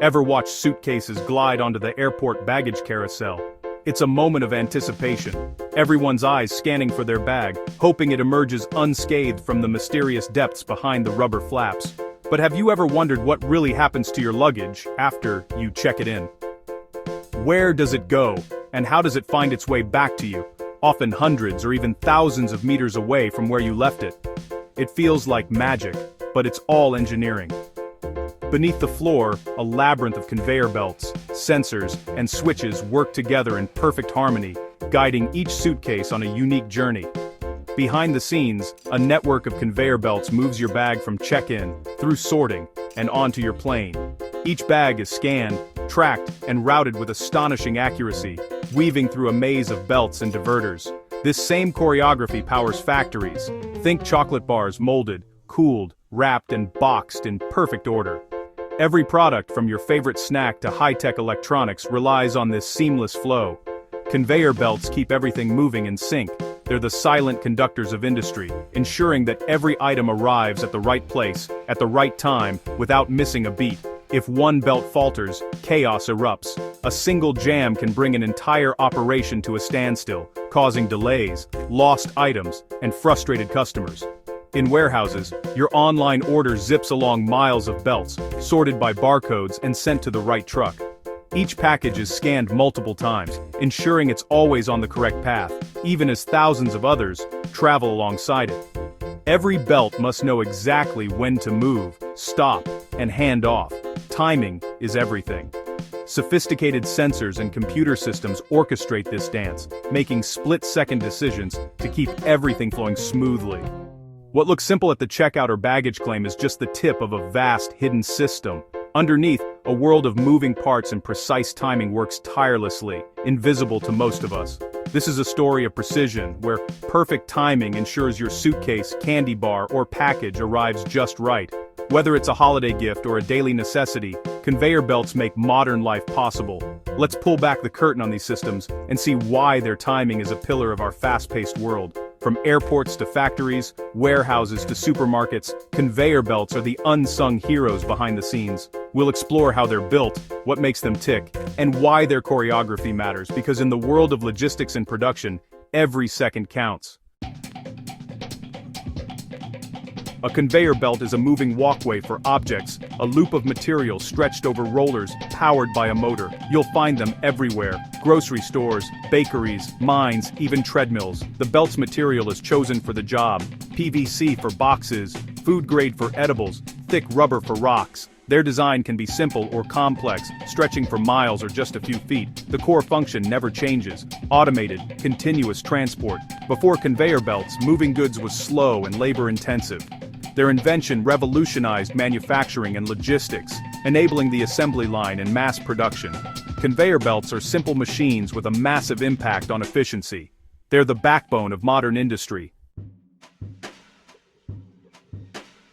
Ever watch suitcases glide onto the airport baggage carousel? It's a moment of anticipation. Everyone's eyes scanning for their bag, hoping it emerges unscathed from the mysterious depths behind the rubber flaps. But have you ever wondered what really happens to your luggage after you check it in? Where does it go, and how does it find its way back to you, often hundreds or even thousands of meters away from where you left it? It feels like magic, but it's all engineering. Beneath the floor, a labyrinth of conveyor belts, sensors, and switches work together in perfect harmony, guiding each suitcase on a unique journey. Behind the scenes, a network of conveyor belts moves your bag from check-in, through sorting, and onto your plane. Each bag is scanned, tracked, and routed with astonishing accuracy, weaving through a maze of belts and diverters. This same choreography powers factories. Think chocolate bars molded, cooled, wrapped, and boxed in perfect order. Every product from your favorite snack to high-tech electronics relies on this seamless flow. Conveyor belts keep everything moving in sync. They're the silent conductors of industry, ensuring that every item arrives at the right place, at the right time, without missing a beat. If one belt falters, chaos erupts. A single jam can bring an entire operation to a standstill, causing delays, lost items, and frustrated customers. In warehouses, your online order zips along miles of belts, sorted by barcodes and sent to the right truck. Each package is scanned multiple times, ensuring it's always on the correct path, even as thousands of others travel alongside it. Every belt must know exactly when to move, stop, and hand off. Timing is everything. Sophisticated sensors and computer systems orchestrate this dance, making split-second decisions to keep everything flowing smoothly. What looks simple at the checkout or baggage claim is just the tip of a vast, hidden system. Underneath, a world of moving parts and precise timing works tirelessly, invisible to most of us. This is a story of precision, where perfect timing ensures your suitcase, candy bar, or package arrives just right. Whether it's a holiday gift or a daily necessity, conveyor belts make modern life possible. Let's pull back the curtain on these systems and see why their timing is a pillar of our fast-paced world. From airports to factories, warehouses to supermarkets, conveyor belts are the unsung heroes behind the scenes. We'll explore how they're built, what makes them tick, and why their choreography matters, because in the world of logistics and production, every second counts. A conveyor belt is a moving walkway for objects, a loop of material stretched over rollers, powered by a motor. You'll find them everywhere: grocery stores, bakeries, mines, even treadmills. The belt's material is chosen for the job: PVC for boxes, food grade for edibles, thick rubber for rocks. Their design can be simple or complex, stretching for miles or just a few feet. The core function never changes: automated, continuous transport. Before conveyor belts, moving goods was slow and labor-intensive. Their invention revolutionized manufacturing and logistics, enabling the assembly line and mass production. Conveyor belts are simple machines with a massive impact on efficiency. They're the backbone of modern industry.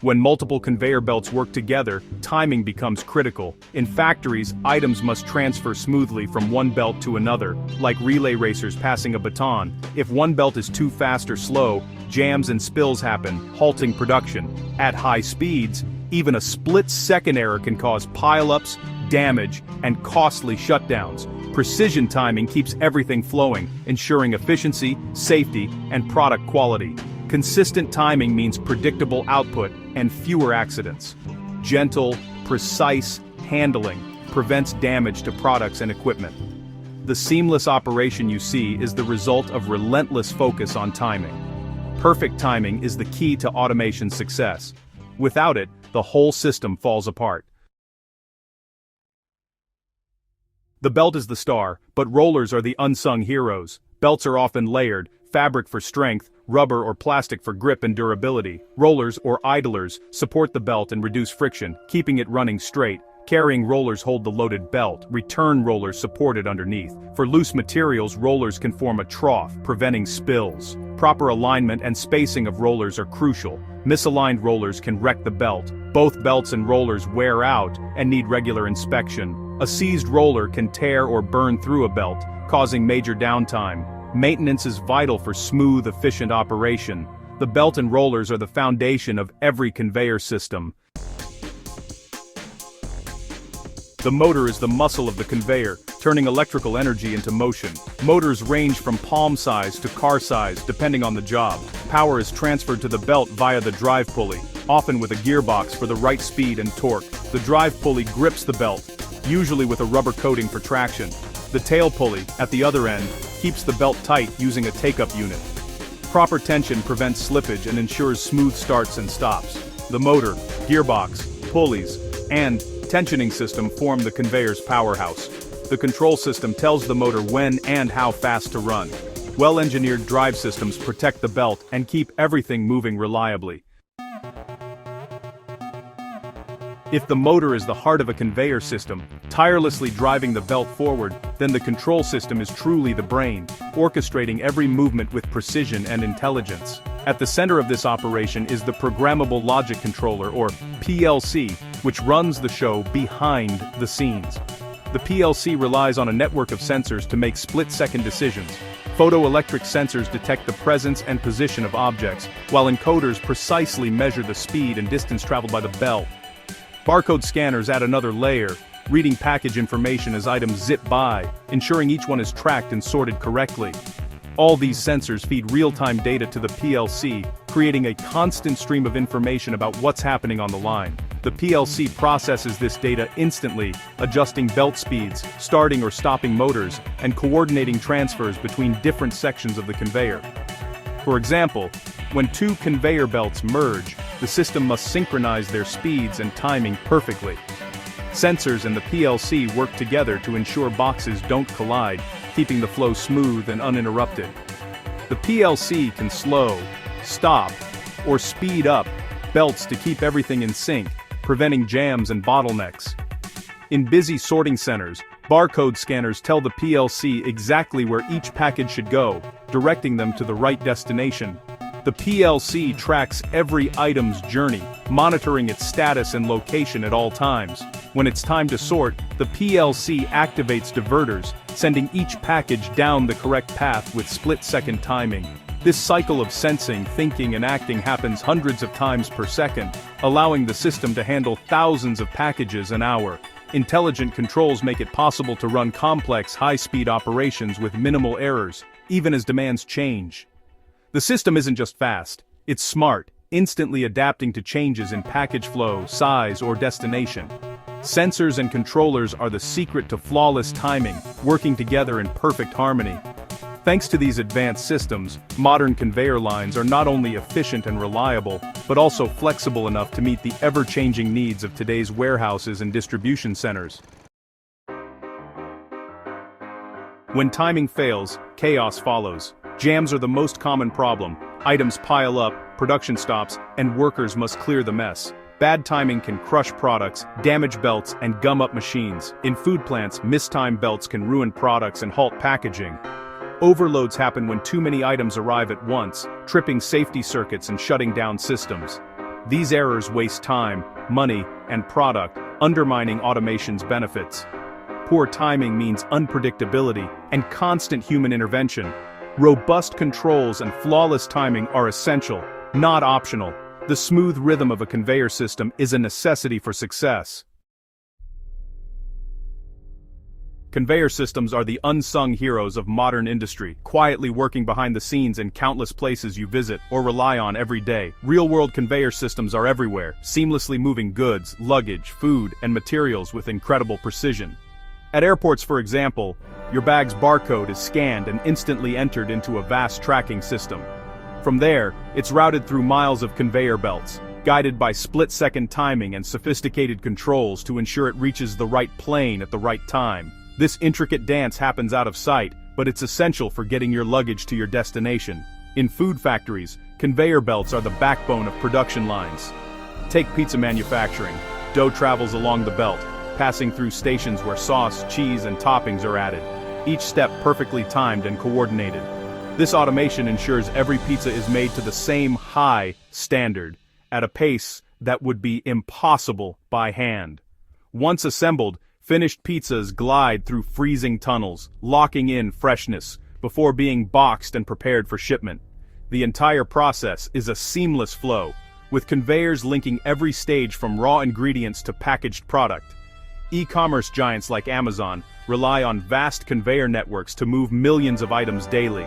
When multiple conveyor belts work together, timing becomes critical. In factories, items must transfer smoothly from one belt to another, like relay racers passing a baton. If one belt is too fast or slow, jams and spills happen, halting production. At high speeds, even a split-second error can cause pile-ups, damage, and costly shutdowns. Precision timing keeps everything flowing, ensuring efficiency, safety, and product quality. Consistent timing means predictable output and fewer accidents. Gentle, precise handling prevents damage to products and equipment. The seamless operation you see is the result of relentless focus on timing. Perfect timing is the key to automation's success. Without it, the whole system falls apart. The belt is the star, but rollers are the unsung heroes. Belts are often layered: fabric for strength, rubber or plastic for grip and durability. Rollers, or idlers, support the belt and reduce friction, keeping it running straight. Carrying rollers hold the loaded belt. Return rollers support it underneath. For loose materials, rollers can form a trough, preventing spills. Proper alignment and spacing of rollers are crucial. Misaligned rollers can wreck the belt. Both belts and rollers wear out and need regular inspection. A seized roller can tear or burn through a belt, causing major downtime. Maintenance is vital for smooth, efficient operation. The belt and rollers are the foundation of every conveyor system. The motor is the muscle of the conveyor, turning electrical energy into motion. Motors range from palm size to car size, depending on the job. Power is transferred to the belt via the drive pulley, often with a gearbox for the right speed and torque. The drive pulley grips the belt, usually with a rubber coating for traction. The tail pulley, at the other end, keeps the belt tight using a take-up unit. Proper tension prevents slippage and ensures smooth starts and stops. The motor, gearbox, pulleys, and tensioning system form the conveyor's powerhouse. The control system tells the motor when and how fast to run. Well-engineered drive systems protect the belt and keep everything moving reliably. If the motor is the heart of a conveyor system, tirelessly driving the belt forward, then the control system is truly the brain, orchestrating every movement with precision and intelligence. At the center of this operation is the Programmable Logic Controller, or PLC, which runs the show behind the scenes. The PLC relies on a network of sensors to make split-second decisions. Photoelectric sensors detect the presence and position of objects, while encoders precisely measure the speed and distance traveled by the belt. Barcode scanners add another layer, reading package information as items zip by, ensuring each one is tracked and sorted correctly. All these sensors feed real-time data to the PLC, creating a constant stream of information about what's happening on the line. The PLC processes this data instantly, adjusting belt speeds, starting or stopping motors, and coordinating transfers between different sections of the conveyor. For example, when two conveyor belts merge, the system must synchronize their speeds and timing perfectly. Sensors and the PLC work together to ensure boxes don't collide, keeping the flow smooth and uninterrupted. The PLC can slow, stop, or speed up belts to keep everything in sync, preventing jams and bottlenecks. In busy sorting centers, barcode scanners tell the PLC exactly where each package should go, directing them to the right destination. The PLC tracks every item's journey, monitoring its status and location at all times. When it's time to sort, the PLC activates diverters, sending each package down the correct path with split-second timing. This cycle of sensing, thinking, and acting happens hundreds of times per second, allowing the system to handle thousands of packages an hour. Intelligent controls make it possible to run complex, high-speed operations with minimal errors, even as demands change. The system isn't just fast, it's smart, instantly adapting to changes in package flow, size, or destination. Sensors and controllers are the secret to flawless timing, working together in perfect harmony. Thanks to these advanced systems, modern conveyor lines are not only efficient and reliable, but also flexible enough to meet the ever-changing needs of today's warehouses and distribution centers. When timing fails, chaos follows. Jams are the most common problem. Items pile up, production stops, and workers must clear the mess. Bad timing can crush products, damage belts, and gum up machines. In food plants, mistimed belts can ruin products and halt packaging. Overloads happen when too many items arrive at once, tripping safety circuits and shutting down systems. These errors waste time, money, and product, undermining automation's benefits. Poor timing means unpredictability and constant human intervention. Robust controls and flawless timing are essential, not optional. The smooth rhythm of a conveyor system is a necessity for success. Conveyor systems are the unsung heroes of modern industry, quietly working behind the scenes in countless places you visit or rely on every day. Real-world conveyor systems are everywhere, seamlessly moving goods, luggage, food, and materials with incredible precision. At airports, for example, your bag's barcode is scanned and instantly entered into a vast tracking system. From there, it's routed through miles of conveyor belts, guided by split-second timing and sophisticated controls to ensure it reaches the right plane at the right time. This intricate dance happens out of sight, but it's essential for getting your luggage to your destination. In food factories, conveyor belts are the backbone of production lines. Take pizza manufacturing. Dough travels along the belt, passing through stations where sauce, cheese, and toppings are added. Each step perfectly timed and coordinated. This automation ensures every pizza is made to the same high standard, at a pace that would be impossible by hand. Once assembled, finished pizzas glide through freezing tunnels, locking in freshness, before being boxed and prepared for shipment. The entire process is a seamless flow, with conveyors linking every stage from raw ingredients to packaged product. E-commerce giants like Amazon rely on vast conveyor networks to move millions of items daily.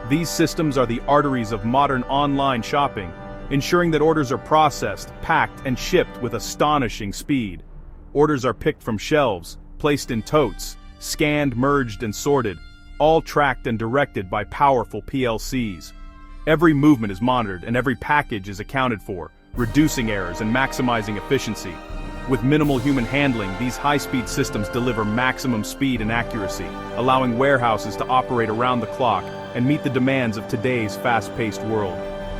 These systems are the arteries of modern online shopping, ensuring that orders are processed, packed, and shipped with astonishing speed. Orders are picked from shelves, placed in totes, scanned, merged, and sorted, all tracked and directed by powerful PLCs. Every movement is monitored and every package is accounted for, reducing errors and maximizing efficiency. With minimal human handling, these high-speed systems deliver maximum speed and accuracy, allowing warehouses to operate around the clock and meet the demands of today's fast-paced world.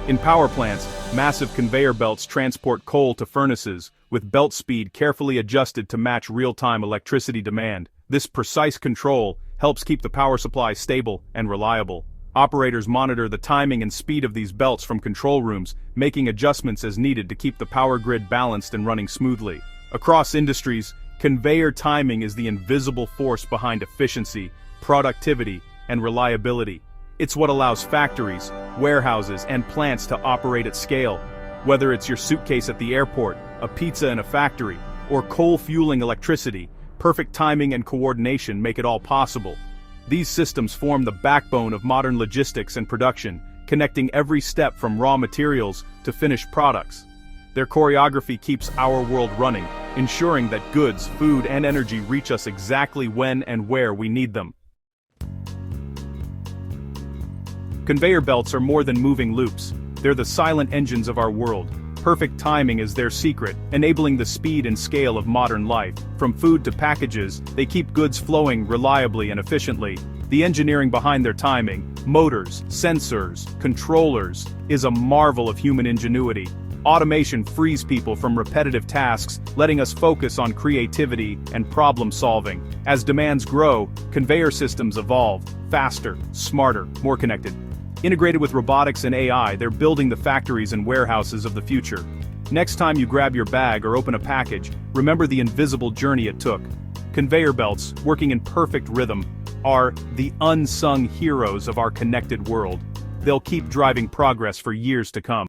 In power plants, massive conveyor belts transport coal to furnaces, with belt speed carefully adjusted to match real-time electricity demand. This precise control helps keep the power supply stable and reliable. Operators monitor the timing and speed of these belts from control rooms, making adjustments as needed to keep the power grid balanced and running smoothly. Across industries, conveyor timing is the invisible force behind efficiency, productivity, and reliability. It's what allows factories, warehouses, and plants to operate at scale. Whether it's your suitcase at the airport, a pizza in a factory, or coal fueling electricity, perfect timing and coordination make it all possible. These systems form the backbone of modern logistics and production, connecting every step from raw materials to finished products. Their choreography keeps our world running, ensuring that goods, food, and energy reach us exactly when and where we need them. Conveyor belts are more than moving loops. They're the silent engines of our world. Perfect timing is their secret, enabling the speed and scale of modern life. From food to packages, they keep goods flowing reliably and efficiently. The engineering behind their timing, motors, sensors, controllers, is a marvel of human ingenuity. Automation frees people from repetitive tasks, letting us focus on creativity and problem solving. As demands grow, conveyor systems evolve, faster, smarter, more connected. Integrated with robotics and AI, they're building the factories and warehouses of the future. Next time you grab your bag or open a package, remember the invisible journey it took. Conveyor belts, working in perfect rhythm, are the unsung heroes of our connected world. They'll keep driving progress for years to come.